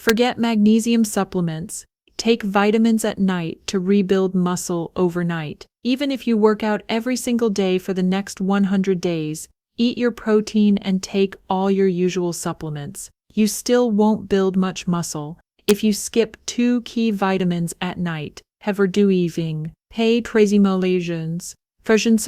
Forget magnesium supplements. Take vitamins at night to rebuild muscle overnight. Even if you work out every single day for the next 100 days, eat your protein and take all your usual supplements, you still won't build much muscle. If you skip 2 key vitamins at night, hervorduiving, pay trazimolations, version.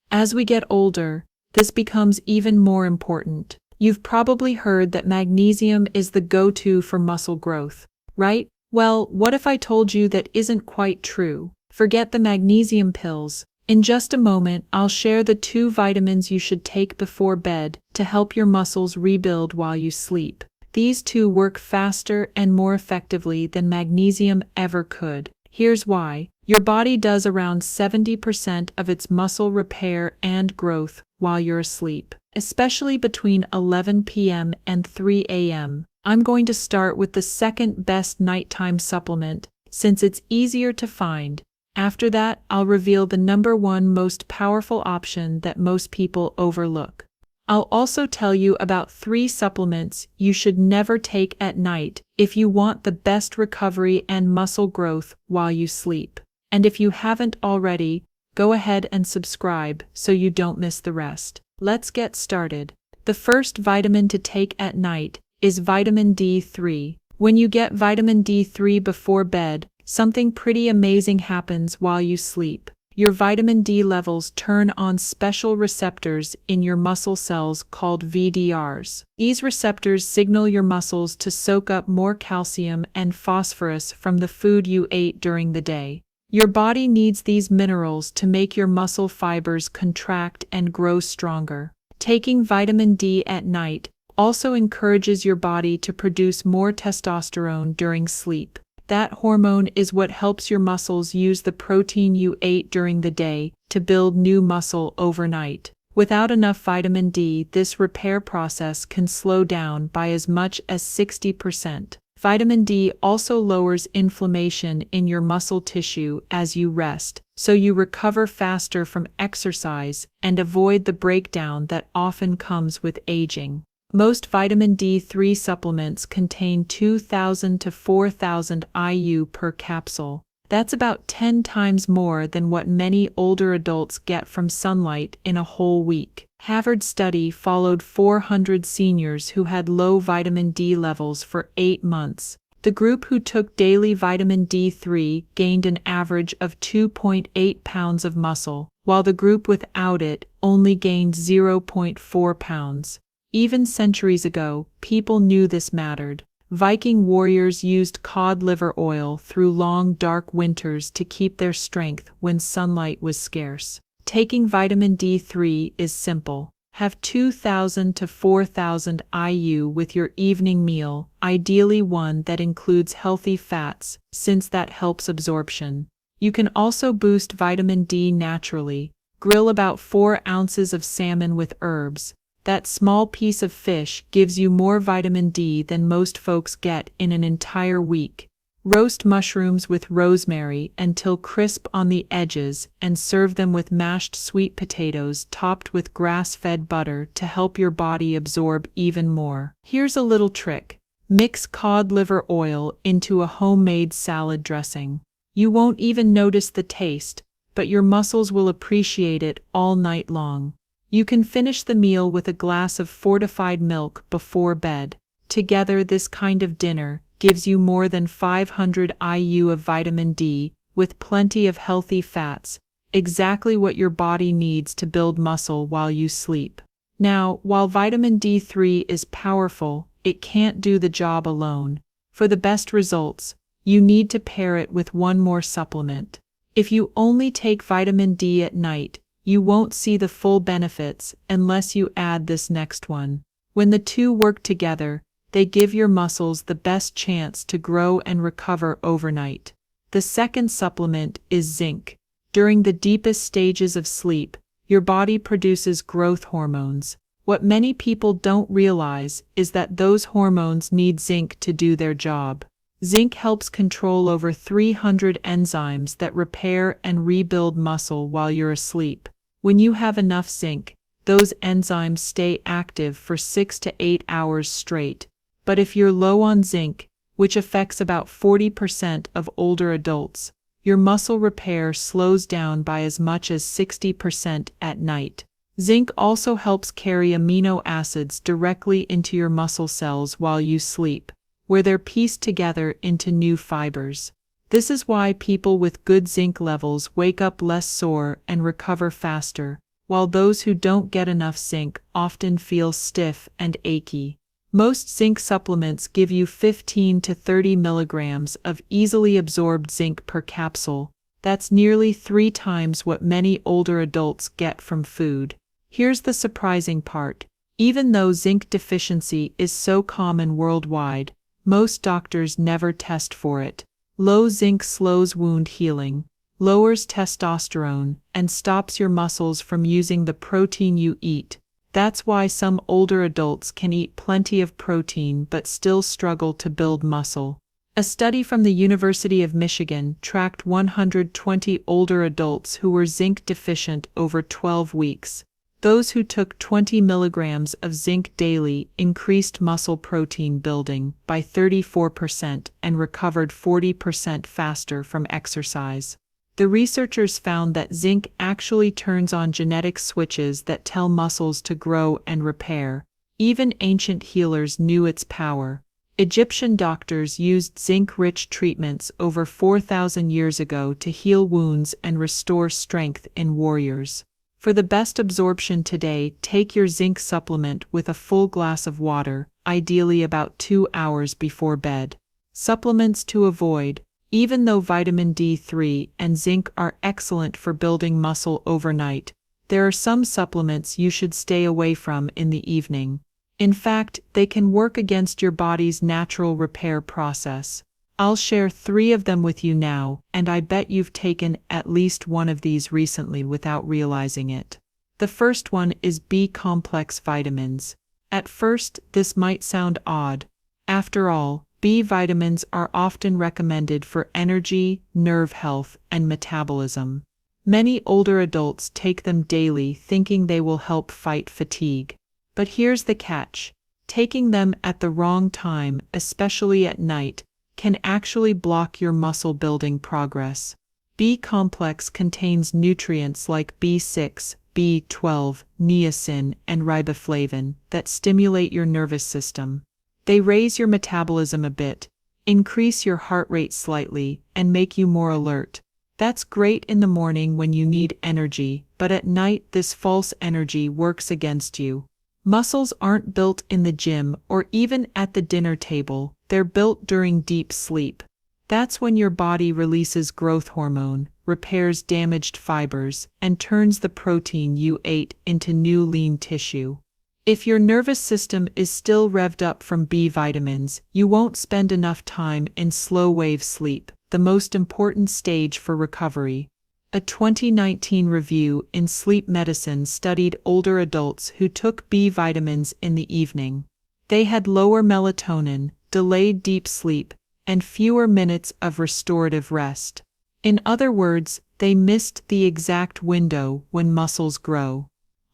As we get older, this becomes even more important. You've probably heard that magnesium is the go-to for muscle growth, right? Well, what if I told you that isn't quite true? Forget the magnesium pills. In just a moment, I'll share the 2 vitamins you should take before bed to help your muscles rebuild while you sleep. These 2 work faster and more effectively than magnesium ever could. Here's why. Your body does around 70% of its muscle repair and growth while you're asleep, especially between 11 p.m. and 3 a.m. I'm going to start with the second best nighttime supplement, since it's easier to find. After that, I'll reveal the number 1 most powerful option that most people overlook. I'll also tell you about 3 supplements you should never take at night if you want the best recovery and muscle growth while you sleep. And if you haven't already, go ahead and subscribe so you don't miss the rest. Let's get started. The first vitamin to take at night is vitamin D3. When you get vitamin D3 before bed, something pretty amazing happens while you sleep. Your vitamin D levels turn on special receptors in your muscle cells called VDRs. These receptors signal your muscles to soak up more calcium and phosphorus from the food you ate during the day. Your body needs these minerals to make your muscle fibers contract and grow stronger. Taking vitamin D at night also encourages your body to produce more testosterone during sleep. That hormone is what helps your muscles use the protein you ate during the day to build new muscle overnight. Without enough vitamin D, this repair process can slow down by as much as 60%. Vitamin D also lowers inflammation in your muscle tissue as you rest, so you recover faster from exercise and avoid the breakdown that often comes with aging. Most vitamin D3 supplements contain 2,000 to 4,000 IU per capsule. That's about 10 times more than what many older adults get from sunlight in a whole week. Harvard study followed 400 seniors who had low vitamin D levels for 8 months. The group who took daily vitamin D3 gained an average of 2.8 pounds of muscle, while the group without it only gained 0.4 pounds. Even centuries ago, people knew this mattered. Viking warriors used cod liver oil through long dark winters to keep their strength when sunlight was scarce. Taking vitamin D3 is simple. Have 2,000 to 4,000 IU with your evening meal, ideally one that includes healthy fats, since that helps absorption. You can also boost vitamin D naturally. Grill about 4 ounces of salmon with herbs. That small piece of fish gives you more vitamin D than most folks get in an entire week. Roast mushrooms with rosemary until crisp on the edges and serve them with mashed sweet potatoes topped with grass-fed butter to help your body absorb even more. Here's a little trick. Mix cod liver oil into a homemade salad dressing. You won't even notice the taste, but your muscles will appreciate it all night long. You can finish the meal with a glass of fortified milk before bed. Together, this kind of dinner gives you more than 500 IU of vitamin D, with plenty of healthy fats, exactly what your body needs to build muscle while you sleep. Now, while vitamin D3 is powerful, it can't do the job alone. For the best results, you need to pair it with one more supplement. If you only take vitamin D at night, you won't see the full benefits unless you add this next one. When the 2 work together, they give your muscles the best chance to grow and recover overnight. The second supplement is zinc. During the deepest stages of sleep, your body produces growth hormones. What many people don't realize is that those hormones need zinc to do their job. Zinc helps control over 300 enzymes that repair and rebuild muscle while you're asleep. When you have enough zinc, those enzymes stay active for 6 to 8 hours straight. But if you're low on zinc, which affects about 40% of older adults. Your muscle repair slows down by as much as 60% at night. Zinc also helps carry amino acids directly into your muscle cells while you sleep, where they're pieced together into new fibers. This is why people with good zinc levels wake up less sore and recover faster, while those who don't get enough zinc often feel stiff and achy. Most zinc supplements give you 15 to 30 milligrams of easily absorbed zinc per capsule. That's nearly 3 times what many older adults get from food. Here's the surprising part. Even though zinc deficiency is so common worldwide, most doctors never test for it. Low zinc slows wound healing, lowers testosterone, and stops your muscles from using the protein you eat. That's why some older adults can eat plenty of protein but still struggle to build muscle. A study from the University of Michigan tracked 120 older adults who were zinc deficient over 12 weeks. Those who took 20 milligrams of zinc daily increased muscle protein building by 34% and recovered 40% faster from exercise. The researchers found that zinc actually turns on genetic switches that tell muscles to grow and repair. Even ancient healers knew its power. Egyptian doctors used zinc-rich treatments over 4,000 years ago to heal wounds and restore strength in warriors. For the best absorption today, take your zinc supplement with a full glass of water, ideally about 2 hours before bed. Supplements to avoid. Even though vitamin D3 and zinc are excellent for building muscle overnight, there are some supplements you should stay away from in the evening. In fact, they can work against your body's natural repair process. I'll share 3 of them with you now, and I bet you've taken at least one of these recently without realizing it. The first one is B-complex vitamins. At first, this might sound odd. After all, B vitamins are often recommended for energy, nerve health, and metabolism. Many older adults take them daily thinking they will help fight fatigue. But here's the catch. Taking them at the wrong time, especially at night, can actually block your muscle building progress. B-complex contains nutrients like B6, B12, niacin, and riboflavin that stimulate your nervous system. They raise your metabolism a bit, increase your heart rate slightly, and make you more alert. That's great in the morning when you need energy, but at night this false energy works against you. Muscles aren't built in the gym or even at the dinner table, they're built during deep sleep. That's when your body releases growth hormone, repairs damaged fibers, and turns the protein you ate into new lean tissue. If your nervous system is still revved up from B vitamins, you won't spend enough time in slow-wave sleep, the most important stage for recovery. A 2019 review in Sleep Medicine studied older adults who took B vitamins in the evening. They had lower melatonin, delayed deep sleep, and fewer minutes of restorative rest. In other words, they missed the exact window when muscles grow.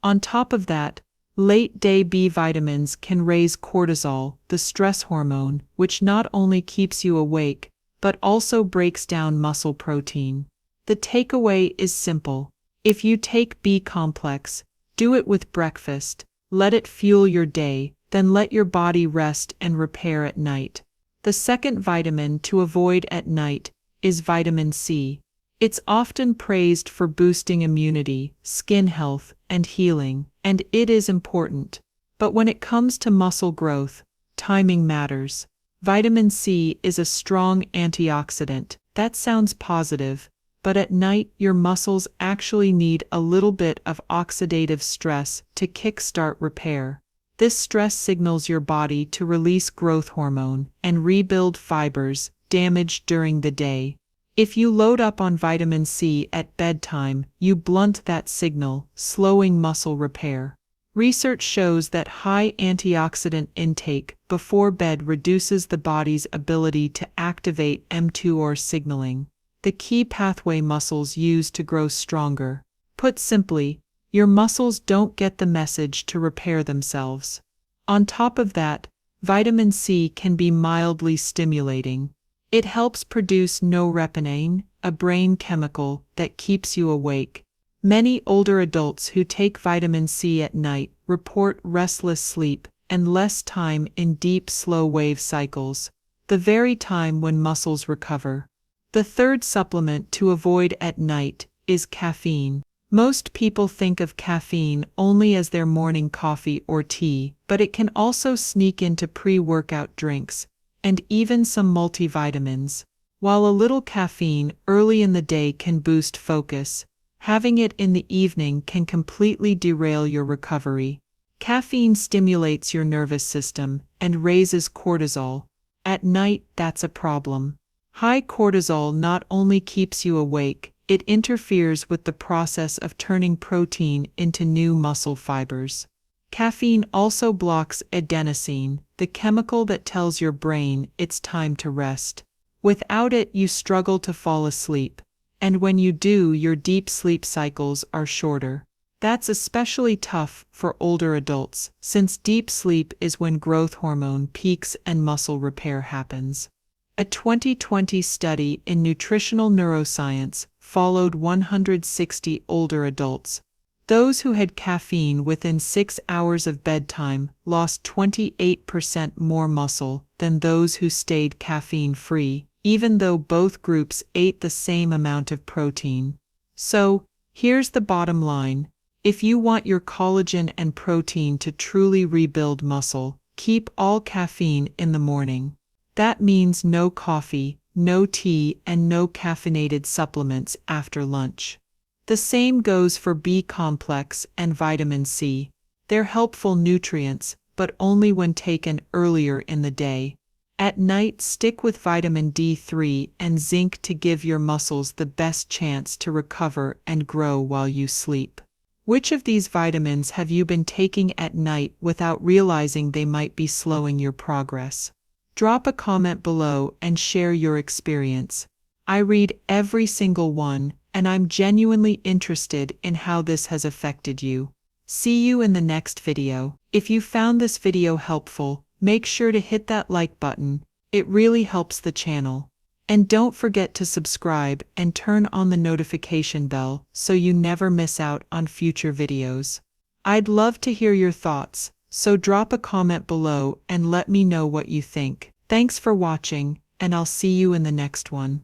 On top of that, late-day B vitamins can raise cortisol, the stress hormone, which not only keeps you awake, but also breaks down muscle protein. The takeaway is simple. If you take B-complex, do it with breakfast, let it fuel your day, then let your body rest and repair at night. The second vitamin to avoid at night is vitamin C. It's often praised for boosting immunity, skin health, and healing, and it is important. But when it comes to muscle growth, timing matters. Vitamin C is a strong antioxidant. That sounds positive, but at night your muscles actually need a little bit of oxidative stress to kickstart repair. This stress signals your body to release growth hormone and rebuild fibers damaged during the day. If you load up on vitamin C at bedtime, you blunt that signal, slowing muscle repair. Research shows that high antioxidant intake before bed reduces the body's ability to activate mTOR signaling, the key pathway muscles use to grow stronger. Put simply, your muscles don't get the message to repair themselves. On top of that, Vitamin C can be mildly stimulating. It helps produce norepinephrine, a brain chemical that keeps you awake. Many older adults who take vitamin C at night report restless sleep and less time in deep slow wave cycles, the very time when muscles recover. The third supplement to avoid at night is caffeine. Most people think of caffeine only as their morning coffee or tea, but it can also sneak into pre-workout drinks and even some multivitamins. While a little caffeine early in the day can boost focus, having it in the evening can completely derail your recovery. Caffeine stimulates your nervous system and raises cortisol. At night, that's a problem. High cortisol not only keeps you awake, it interferes with the process of turning protein into new muscle fibers. Caffeine also blocks adenosine, the chemical that tells your brain it's time to rest. Without it, you struggle to fall asleep, and when you do, your deep sleep cycles are shorter. That's especially tough for older adults, since deep sleep is when growth hormone peaks and muscle repair happens. A 2020 study in nutritional neuroscience followed 160 older adults. Those who had caffeine within 6 hours of bedtime lost 28% more muscle than those who stayed caffeine-free, even though both groups ate the same amount of protein. So, here's the bottom line. If you want your collagen and protein to truly rebuild muscle, keep all caffeine in the morning. That means no coffee, no tea, and no caffeinated supplements after lunch. The same goes for B complex and vitamin C. They're helpful nutrients, but only when taken earlier in the day. At night, stick with vitamin D3 and zinc to give your muscles the best chance to recover and grow while you sleep. Which of these vitamins have you been taking at night without realizing they might be slowing your progress? Drop a comment below and share your experience. I read every single one, and I'm genuinely interested in how this has affected you. See you in the next video. If you found this video helpful, make sure to hit that like button. It really helps the channel. And don't forget to subscribe and turn on the notification bell so you never miss out on future videos. I'd love to hear your thoughts, so drop a comment below and let me know what you think. Thanks for watching, and I'll see you in the next one.